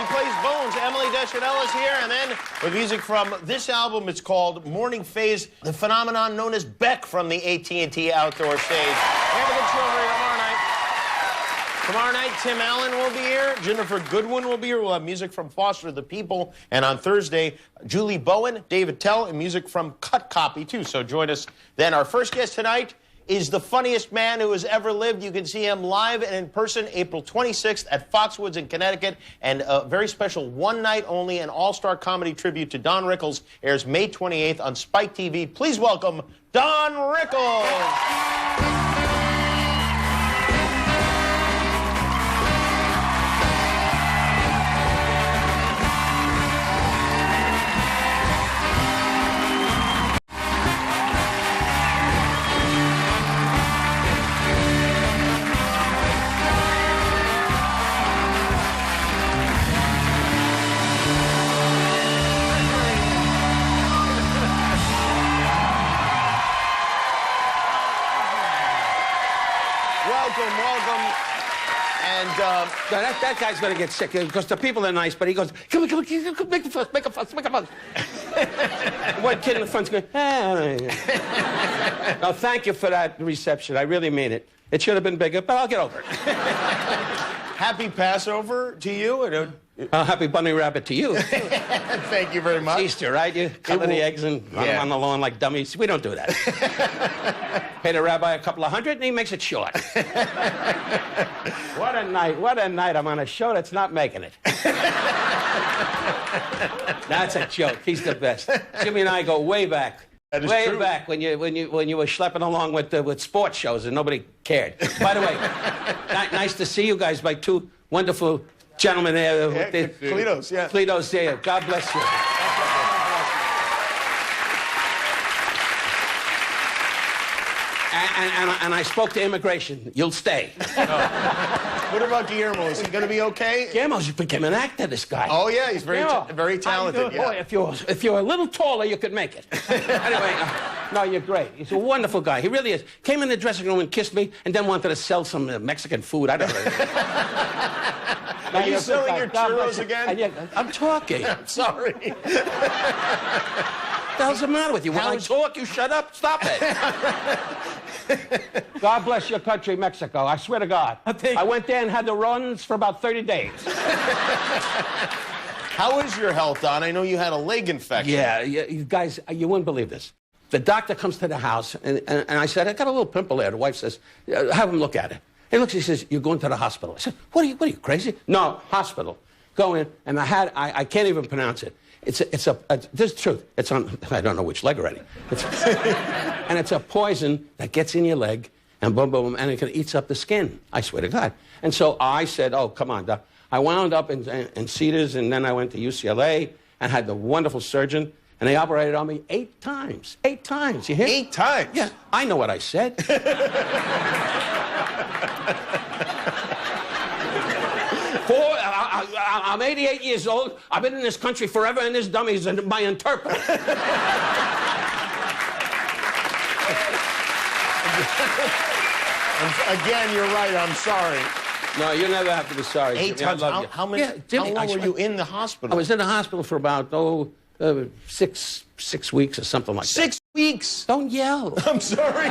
Plays Bones. Emily Deschanel is here, and then with music from this album, it's called Morning Phase, the phenomenon known as Beck from the AT&T Outdoor Stage. We have a good show for you tomorrow night. Tomorrow night, Tim Allen will be here. Jennifer Goodwin will be here. We'll have music from Foster the People. And on Thursday, Julie Bowen, David Tell, and music from Cut Copy, too. So join us then. Our first guest tonight is the funniest man who has ever lived. You can see him live and in person April 26th at Foxwoods in Connecticut. And a very special one-night only an all-star comedy tribute to Don Rickles airs May 28th on Spike TV. Please welcome Don Rickles. Welcome. And that guy's going to get sick because the people are nice, but he goes, come on, make a fuss. One kid in the front's going, No, thank you for that reception. I really mean it. It should have been bigger, but I'll get over it. Happy Passover to you. Happy bunny rabbit to you. Thank you very much. It's Easter, right? You color the eggs and run them on the lawn like dummies. We don't do that. Pay the rabbi a couple of $100 and he makes it short. What a night. I'm on a show that's not making it. That's a joke. He's the best. Jimmy and I go way back. That is way true. Back when you were schlepping along with sports shows and nobody cared. By the way, nice to see you guys, my two wonderful gentlemen there. Cletos, yeah. Cletos there. God bless you. And I spoke to immigration. You'll stay. What about Guillermo? Is he going to be okay? Guillermo's became an actor, this guy. Oh, yeah, he's very talented. Boy, if you're a little taller, you could make it. Anyway, no, you're great. He's a wonderful guy. He really is. Came in the dressing room and kissed me, and then wanted to sell some Mexican food. I don't know. Are you selling your churros again? I'm talking. I'm sorry. What the hell's the matter with you? When I talk, you shut up. Stop it. God bless your country, Mexico. I swear to God. I went there and had the runs for about 30 days. How is your health, Don? I know you had a leg infection. Yeah, you guys, you wouldn't believe this. The doctor comes to the house, and I said, I got a little pimple there. The wife says, have him look at it. He looks, he says, you're going to the hospital. I said, what are you crazy? No, hospital. Go in, and I can't even pronounce it. This is the truth. It's on, I don't know which leg already. And it's a poison that gets in your leg, and boom, boom, and it eats up the skin. I swear to God. And so I said, oh, come on, Doc. I wound up in Cedars, and then I went to UCLA and had the wonderful surgeon, and they operated on me 8 times. 8 times, you hear? 8 times? Yeah, I know what I said. I'm 88 years old. I've been in this country forever, and this dummy is my interpreter. Again, you're right. I'm sorry. No, you never have to be sorry. 8 times. How long were you in the hospital? I was in the hospital for about 6 weeks or something like that. 6 weeks? Don't yell. I'm sorry.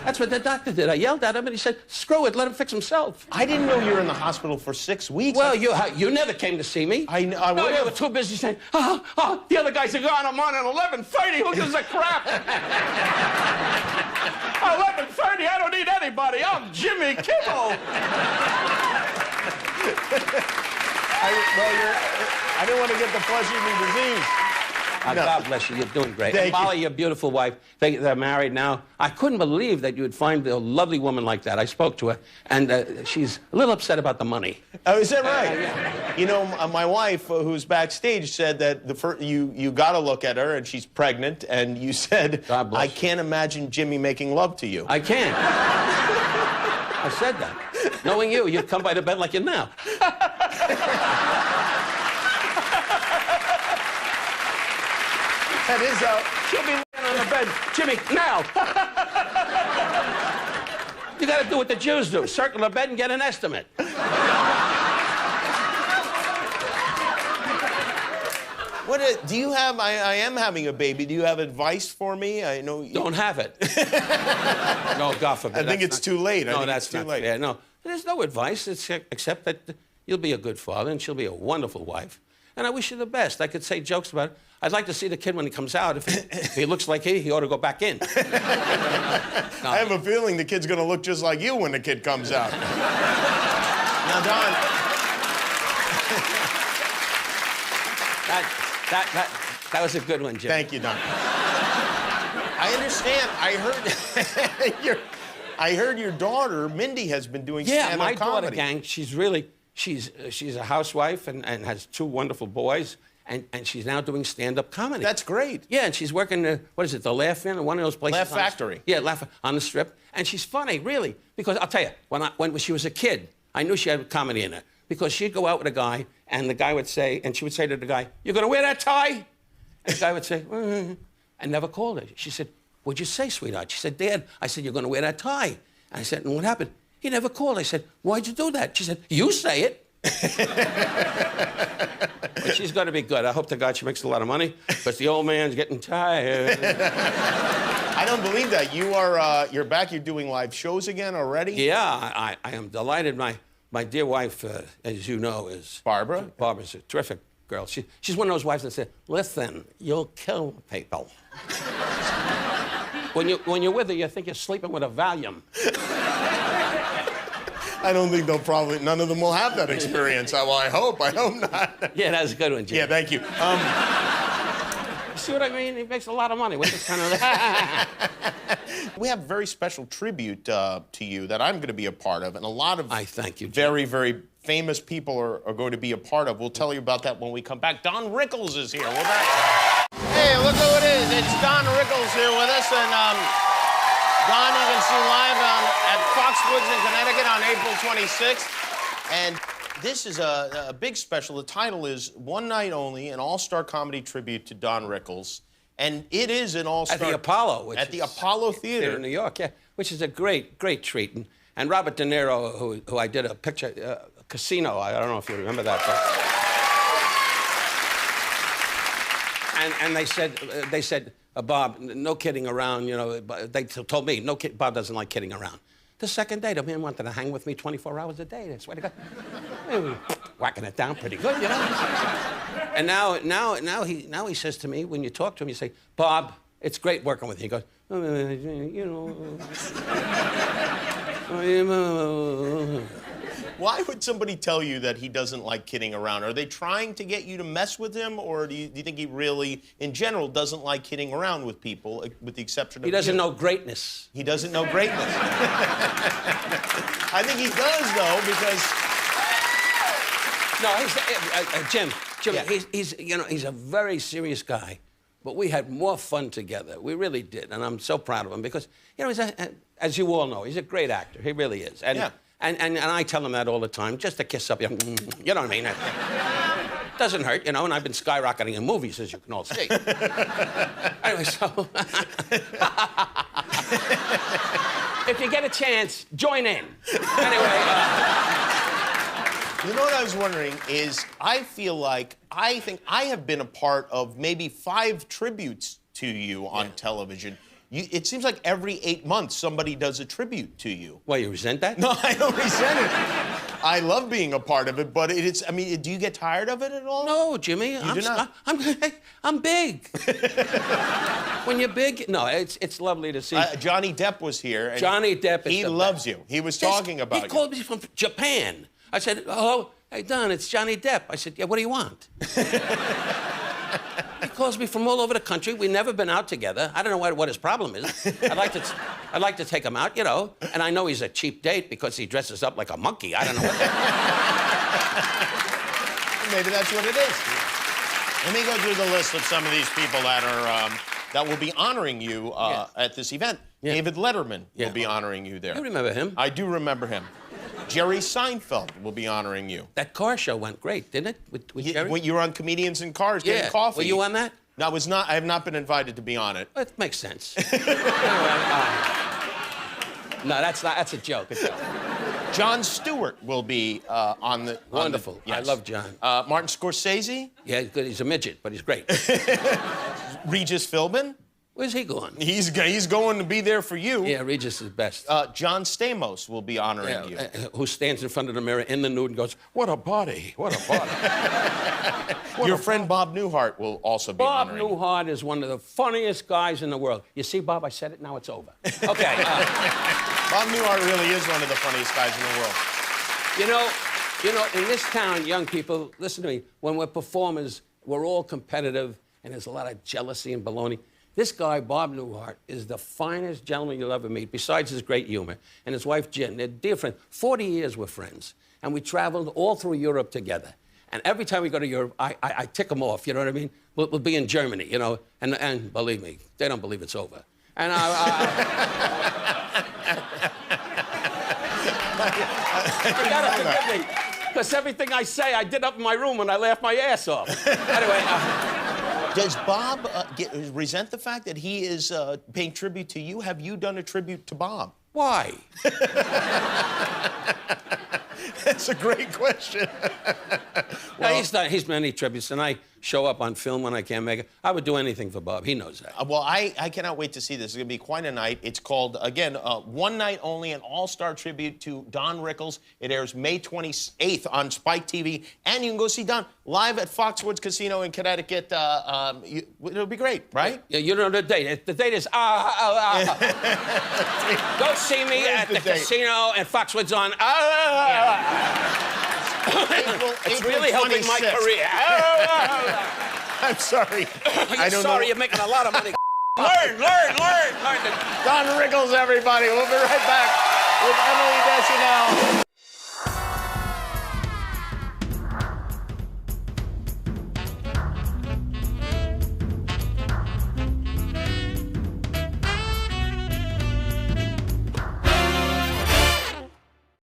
That's what the doctor did. I yelled at him, and he said, screw it, let him fix himself. I didn't know you were in the hospital for 6 weeks. Well, you never came to see me. I No, you were too busy saying, the other guys are gone. I'm on at 11:30. Who gives a crap? 11:30, I don't need anybody. I'm Jimmy Kimmel. I didn't want to get the flesh eating disease. No. God bless you. You're doing great. Thank and Molly, your beautiful wife, they're married now. I couldn't believe that you would find a lovely woman like that. I spoke to her, and she's a little upset about the money. Oh, is that right? Yeah. You know, my wife, who's backstage, said that you got to look at her, and she's pregnant, and you said, I can't imagine Jimmy making love to you. I can't. I said that. Knowing you, you'd come by the bed like you now. That is how... She'll be laying on the bed. Jimmy, now! You got to do what the Jews do. Circle the bed and get an estimate. Do you have? I am having a baby. Do you have advice for me? I know. Don't have it. No, God forbid. I think it's too late. No, that's too late. Yeah, no, there's no advice except that you'll be a good father and she'll be a wonderful wife. And I wish you the best. I could say jokes about it. I'd like to see the kid when he comes out. If he looks like he ought to go back in. No. I have a feeling the kid's going to look just like you when the kid comes out. Now, Don. That was a good one, Jim. Thank you, Don. I understand. I heard your daughter, Mindy, has been doing stand-up comedy. Yeah, my daughter, gang, she's a housewife and has 2 wonderful boys, and she's now doing stand-up comedy. That's great. Yeah, and she's working, the Laugh In, one of those places. Laugh Factory. Yeah, Laugh on the Strip. And she's funny, really, because I'll tell you, when she was a kid, I knew she had comedy in her, because she'd go out with a guy, and the guy would say, and she would say to the guy, "You gonna wear that tie?" And the guy would say, and never called her. She said, "What'd you say, sweetheart?" She said, "Dad, I said, you're gonna wear that tie." And I said, "And what happened?" He never called. I said, "Why'd you do that?" She said, "You say it." But she's going to be good. I hope to God she makes a lot of money, but the old man's getting tired. I don't believe that. You're back. You're doing live shows again already? Yeah, I am delighted. My dear wife, as you know, is... Barbara? Barbara's a terrific girl. She's one of those wives that said, "Listen, you'll kill people." When you're with her, you think you're sleeping with a Valium. I don't think none of them will have that experience. Well, I hope not. Yeah, that's a good one, Jim. Yeah, thank you. You see what I mean? He makes a lot of money with this kind of... We have a very special tribute to you that I'm going to be a part of, and a lot of I thank you, Jim. very, very famous people are going to be a part of. We'll tell you about that when we come back. Don Rickles is here. We're back. Hey, look who it is. It's Don Rickles here with us, and Don, you can see live at Foxwoods in Connecticut on April 26th. And this is a big special. The title is One Night Only, an all-star comedy tribute to Don Rickles. And it is an all-star... At the Apollo. At the Apollo Theater. In New York, yeah. Which is a great, great treat. And Robert De Niro, who I did a picture, Casino, I don't know if you remember that. But... And they said, "Bob, no kidding around," you know. They told me, Bob doesn't like kidding around. The second day, the man wanted to hang with me 24 hours a day. I swear to God. We were whacking it down pretty good, you know. And now he says to me, when you talk to him, you say, "Bob, it's great working with you." He goes, "You know." Why would somebody tell you that he doesn't like kidding around? Are they trying to get you to mess with him, or do you think he really, in general, doesn't like kidding around with people, with the exception of... He doesn't know greatness. He doesn't know greatness. I think he does, though, because... No, Jim, Yeah. he's a very serious guy, but we had more fun together. We really did, and I'm so proud of him because, he's as you all know, he's a great actor. He really is. And, yeah. And I tell him that all the time, just to kiss up, you know what I mean? It doesn't hurt, and I've been skyrocketing in movies, as you can all see. Anyway, so... If you get a chance, join in. Anyway... You know what I was wondering is, I think I have been a part of maybe 5 tributes to you on television. It seems like every 8 months somebody does a tribute to you. Well, you resent that? No, I don't resent it. I love being a part of it, but do you get tired of it at all? No, Jimmy. You do not? I'm big. When you're big, no, it's lovely to see. Johnny Depp was here. And Johnny Depp is he loves you. He was talking about you. He called me from Japan. I said, "Hello, hey, Don, it's Johnny Depp." I said, "Yeah, what do you want?" He calls me from all over the country. We've never been out together. I don't know what his problem is. I'd like to take him out, And I know he's a cheap date because he dresses up like a monkey. I don't know what Maybe that's what it is. Let me go through the list of some of these people that will be honoring you at this event. Yeah. David Letterman will be honoring you there. You remember him? I do remember him. Jerry Seinfeld will be honoring you. That car show went great, didn't it? With Jerry? When you were on Comedians in Cars getting coffee. Were you on that? No, I have not been invited to be on it. It makes sense. No, that's a joke. Jon Stewart will be on the... Wonderful. Yes. I love John. Martin Scorsese? Yeah, he's good. He's a midget, but he's great. Regis Philbin? Where's he going? He's going to be there for you. Yeah, Regis is best. John Stamos will be honoring you. Who stands in front of the mirror in the nude and goes, "What a body, what a body." Your friend Bob Newhart will also be honoring you. Bob Newhart is one of the funniest guys in the world. You see, Bob, I said it, now it's over. Okay. Bob Newhart really is one of the funniest guys in the world. You know, in this town, young people, listen to me, when we're performers, we're all competitive, and there's a lot of jealousy and baloney. This guy, Bob Newhart, is the finest gentleman you'll ever meet, besides his great humor. And his wife, Jen, they're dear friends. 40 years we're friends. And we traveled all through Europe together. And every time we go to Europe, I tick them off, you know what I mean? We'll be in Germany, you know, and believe me, they don't believe it's over. And you gotta forgive me, because everything I say, I did up in my room when I laughed my ass off. Anyway. Does Bob resent the fact that he is paying tribute to you? Have you done a tribute to Bob? Why? That's a great question. Well, he's many tributes, and I show up on film when I can't make it. I would do anything for Bob. He knows that. Well, I cannot wait to see this. It's going to be quite a night. It's called, again, one night only, an all-star tribute to Don Rickles. It airs May 28th on Spike TV, and you can go see Don live at Foxwoods Casino in Connecticut. It'll be great, right? Yeah, you know the date. The date is Go see me at the casino and Foxwoods on It's really helping my career. I'm sorry. I don't know. You're making a lot of money. learn. Don Rickles, everybody. We'll be right back with Emily Deschanel.